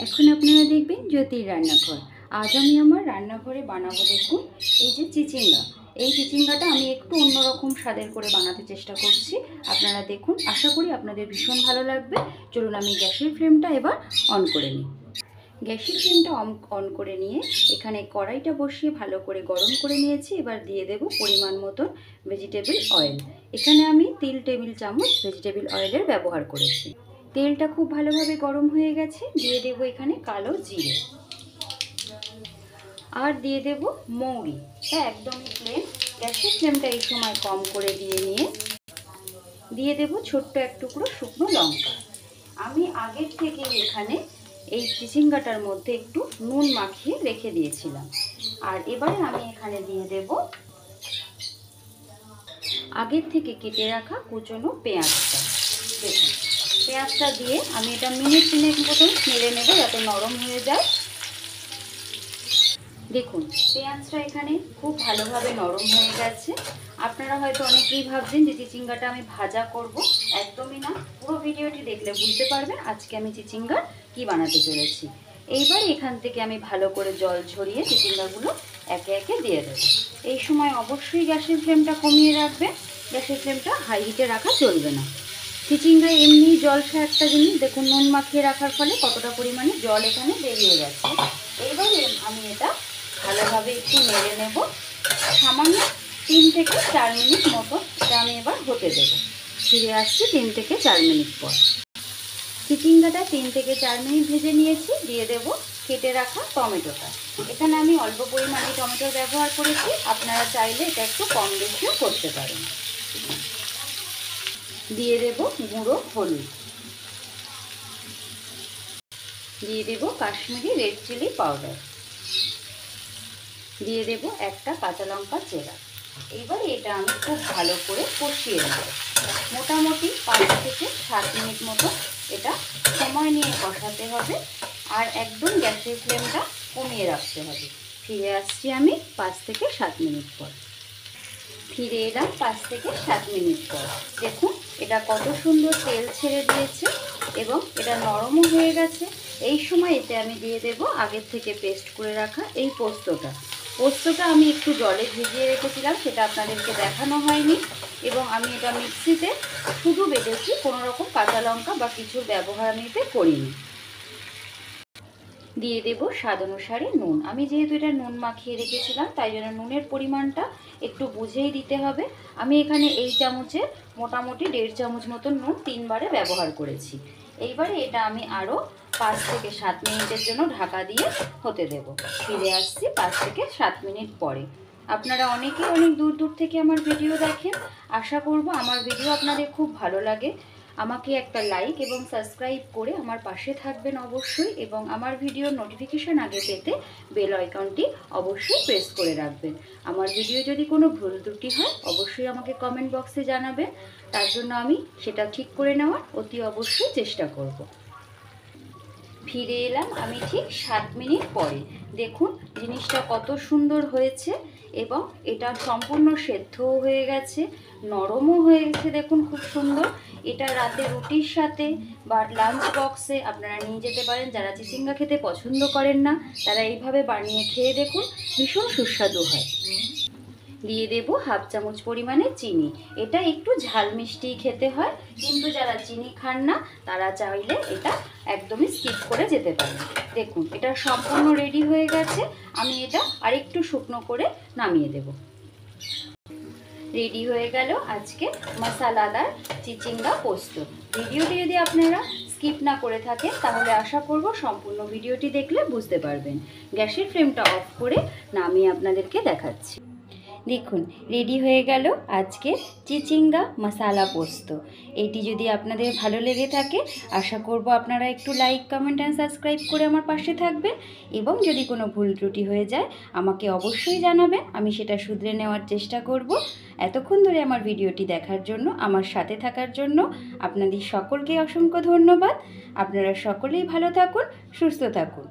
এখন আপনারা দেখবেন জ্যোতির রান্নাঘর। আজ আমি আমার রান্নাঘরে বানাবো, দেখুন এই যে চিচিঙ্গা। এই চিচিঙ্গাটা আমি একটু অন্যরকম স্বাদের করে বানাতে চেষ্টা করছি। আপনারা দেখুন, আশা করি আপনাদের ভীষণ ভালো লাগবে। চলুন আমি গ্যাসের ফ্লেমটা এবার অন করে নিই। গ্যাসের ফ্লেমটা অন করে নিয়ে এখানে কড়াইটা বসিয়ে ভালো করে গরম করে নিয়েছি। এবার দিয়ে দেব পরিমাণ মতন ভেজিটেবল অয়েল। এখানে আমি 3 টেবিল চামচ ভেজিটেবল অয়েলের ব্যবহার করেছি। তেলটা খুব ভালোভাবে গরম হয়ে গেছে। দিয়ে দেব এখানে কালো জিরে, আর দিয়ে দেব মৌরি। একদমই প্লেন। গ্যাসের ফ্লেমটা এই সময় কম করে দিয়ে দেব ছোট্ট এক টুকরো শুকনো লঙ্কা। আমি আগের থেকে এখানে এই চিচিঙ্গাটার মধ্যে একটু নুন মাখিয়ে রেখে দিয়েছিলাম। আর এবারে আমি এখানে দিয়ে দেব আগের থেকে কেটে রাখা কুচনো পেঁয়াজটা। দেখুন, পেঁয়াজটা দিয়ে আমি এটা মিনিট 3 মতন নেড়ে নেব যাতে নরম হয়ে যায়। দেখুন, পেঁয়াজটা এখানে খুব ভালোভাবে নরম হয়ে গেছে। আপনারা হয়তো অনেকেই ভাবছেন যে চিচিঙ্গাটা আমি ভাজা করব। একদমই না, পুরো ভিডিওটি দেখলে বুঝতে পারবেন আজকে আমি চিচিঙ্গার কি বানাতে চলেছি। এইবার এখান থেকে আমি ভালো করে জল ঝরিয়ে চিচিঙ্গাগুলো একে একে দিয়ে দেবো। এই সময় অবশ্যই গ্যাসের ফ্লেমটা কমিয়ে রাখবেন। গ্যাসের ফ্লেমটা হাই হিটে রাখা চলবে না। চিচিঙ্গায় এমনি জলসা একটা জিনিস, দেখুন নুন মাখিয়ে রাখার ফলে কতটা পরিমাণে জল এখানে বেরিয়ে গেছে। এইবারে আমি এটা ভালোভাবে একটু নেড়ে নেব। সামান্য 3 থেকে 4 মিনিট মতো এটা আমি এবার হতে দেবো। ফিরে আসছি 3 থেকে 4 মিনিট পর। চিচিঙ্গাটা 3 থেকে 4 মিনিট ভেজে নিয়েছি। দিয়ে দেব কেটে রাখা টমেটোটা। এখানে আমি অল্প পরিমাণে টমেটোর ব্যবহার করেছি, আপনারা চাইলে এটা একটু কম বেশিও করতে পারেন। দিয়ে দেব গুঁড়ো হলুদ, দিয়ে দেব কাশ্মীরি রেড চিলি পাউডার, দিয়ে দেব একটা কাঁচা লঙ্কা চেরা। এইবার এটা আমি খুব ভালো করে কষিয়ে নেব। মোটামুটি 5 থেকে 7 মিনিট মতো এটা সময় নিয়ে কষাতে হবে, আর একদম গ্যাসের ফ্লেমটা কমিয়ে রাখতে হবে। ফিরে আসছি আমি 5 থেকে 7 মিনিট পর। ফিরে এলাম 5 থেকে 7 মিনিট পর। দেখুন এটা কত সুন্দর তেল ছেড়ে দিয়েছে এবং এটা নরমও হয়ে গেছে। এই সময় এতে আমি দিয়ে দেব আগের থেকে পেস্ট করে রাখা এই পোস্তটা আমি একটু জলে ভিজিয়ে রেখেছিলাম, সেটা আপনাদেরকে দেখানো হয়নি। এবং আমি এটা মিক্সিতে শুধু বেটেছি, কোনো রকম কাঁচা লঙ্কা বা কিছুর ব্যবহার আমি এতে করিনি। দিয়ে দেব স্বাদ অনুসারে নুন। আমি যেহেতু এটা নুন মাখিয়ে রেখেছিলাম, তাই জন্য নুনের পরিমাণটা একটু বুঝেই দিতে হবে। আমি এখানে এই চামচে মোটামুটি 1.5 চামচ মতন নুন 3 বারে ব্যবহার করেছি। এইবারে এটা আমি আরও 5 থেকে 7 মিনিটের জন্য ঢাকা দিয়ে হতে দেব। ফিরে আসছি 5 থেকে 7 মিনিট পরে। আপনারা অনেকেই অনেক দূর দূর থেকে আমার ভিডিও দেখেন। আশা করব আমার ভিডিও আপনাদের খুব ভালো লাগে। আমাকে একটা লাইক এবং সাবস্ক্রাইব করে আমার পাশে থাকবেন অবশ্যই, এবং আমার ভিডিওর নোটিফিকেশান আগে পেতে বেল আইকনটি অবশ্যই প্রেস করে রাখবেন। আমার ভিডিও যদি কোনো ভুল ত্রুটি হয় অবশ্যই আমাকে কমেন্ট বক্সে জানাবেন, তার জন্য আমি সেটা ঠিক করে নেওয়ার অতি অবশ্যই চেষ্টা করব। ফিরে এলাম আমি ঠিক 7 মিনিট পরে। দেখুন জিনিসটা কত সুন্দর হয়েছে এবং এটা সম্পূর্ণ সেদ্ধও হয়ে গেছে, নরমও হয়ে গেছে। দেখুন খুব সুন্দর। এটা রাতে রুটির সাথে বা লাঞ্চ বক্সে আপনারা নিয়ে যেতে পারেন। যারা চিচিঙ্গা খেতে পছন্দ করেন না তারা এইভাবে বানিয়ে খেয়ে দেখুন, ভীষণ সুস্বাদু হয়। দিয়ে দেব 1/2 চামচ পরিমাণে চিনি। এটা একটু ঝাল মিষ্টি খেতে হয়, কিন্তু যারা চিনি খান না তারা চাইলে এটা একদমই স্কিপ করে যেতে পারেন। দেখুন এটা সম্পূর্ণ রেডি হয়ে গেছে। আমি এটা আরেকটু শুকনো করে নামিয়ে দেব। রেডি হয়ে গেল আজকে মশলাদার চিচিঙ্গা পোস্ত। ভিডিওটি যদি আপনারা স্কিপ না করে থাকেন তাহলে আশা করব সম্পূর্ণ ভিডিওটি দেখলে বুঝতে পারবেন। গ্যাসের ফ্লেমটা অফ করে নামিয়ে আপনাদেরকে দেখাচ্ছি। দেখুন রেডি হয়ে গেল আজকে চিচিঙ্গা মশলা পোস্ত। এটি যদি আপনাদের ভালো লেগে থাকে আশা করব আপনারা একটু লাইক, কমেন্ট অ্যান্ড সাবস্ক্রাইব করে আমার পাশে থাকবেন, এবং যদি কোনো ভুল ত্রুটি হয়ে যায় আমাকে অবশ্যই জানাবেন, আমি সেটা শুধরে নেওয়ার চেষ্টা করব। এতক্ষণ ধরে আমার ভিডিওটি দেখার জন্য, আমার সাথে থাকার জন্য আপনাদের সকলকে অসংখ্য ধন্যবাদ। আপনারা সকলেই ভালো থাকুন, সুস্থ থাকুন।